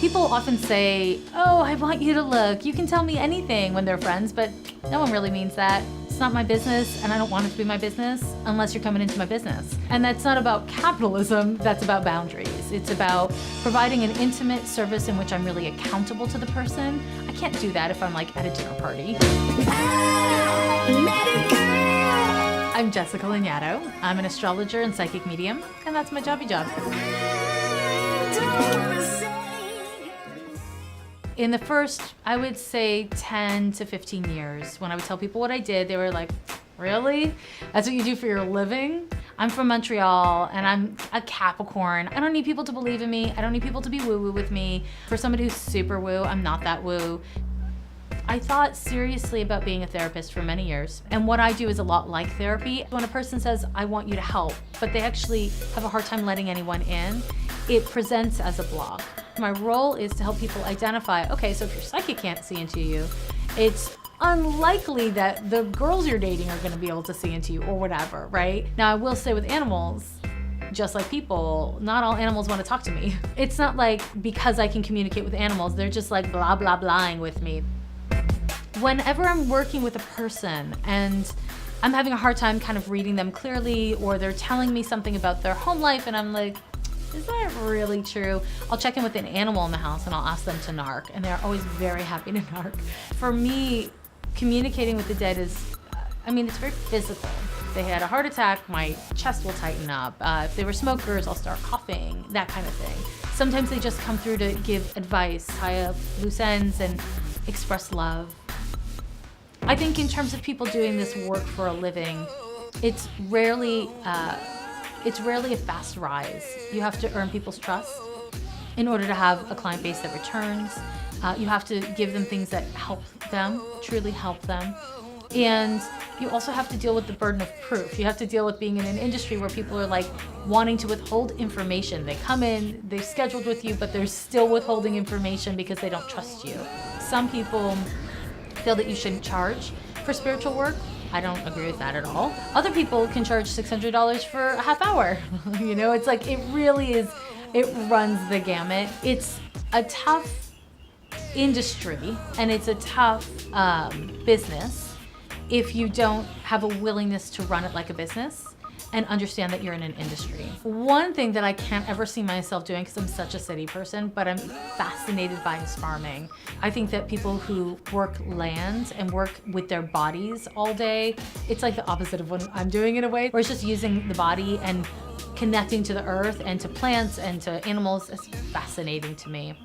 People often say, oh, I want you to look. You can tell me anything when they're friends, but no one really means that. It's not my business, and I don't want it to be my business unless you're coming into my business. And that's not about capitalism, that's about boundaries. It's about providing an intimate service in which I'm really accountable to the person. I can't do that if I'm like at a dinner party. I'm Jessica Lanyadoo. I'm an astrologer and psychic medium, and that's my jobby job. In the first, I would say 10 to 15 years, when I would tell people what I did, they were like, really? That's what you do for your living? I'm from Montreal and I'm a Capricorn. I don't need people to believe in me. I don't need people to be woo-woo with me. For somebody who's super woo, I'm not that woo. I thought seriously about being a therapist for many years. And what I do is a lot like therapy. When a person says, I want you to help, but they actually have a hard time letting anyone in, it presents as a block. My role is to help people identify, okay, so if your psychic can't see into you, it's unlikely that the girls you're dating are gonna be able to see into you or whatever, right? Now, I will say with animals, just like people, not all animals want to talk to me. It's not like because I can communicate with animals, they're just like blah, blah, blahing with me. Whenever I'm working with a person and I'm having a hard time kind of reading them clearly, or they're telling me something about their home life and I'm like, is that really true? I'll check in with an animal in the house and I'll ask them to narc, and they're always very happy to narc. For me, communicating with the dead is, it's very physical. If they had a heart attack, my chest will tighten up. If they were smokers, I'll start coughing, that kind of thing. Sometimes they just come through to give advice, tie up loose ends, and express love. I think in terms of people doing this work for a living, it's rarely a fast rise. You have to earn people's trust in order to have a client base that returns. You have to give them things that help them, truly help them. And you also have to deal with the burden of proof. You have to deal with being in an industry where people are like wanting to withhold information. They come in, they've scheduled with you, but they're still withholding information because they don't trust you. Some people feel that you shouldn't charge for spiritual work. I don't agree with that at all. Other people can charge $600 for a half hour. It's like, it really is, it runs the gamut. It's a tough industry and it's a tough business if you don't have a willingness to run it like a business and understand that you're in an industry. One thing that I can't ever see myself doing, because I'm such a city person, but I'm fascinated by is farming. I think that people who work land and work with their bodies all day, it's like the opposite of what I'm doing in a way, where it's just using the body and connecting to the earth and to plants and to animals. It's fascinating to me.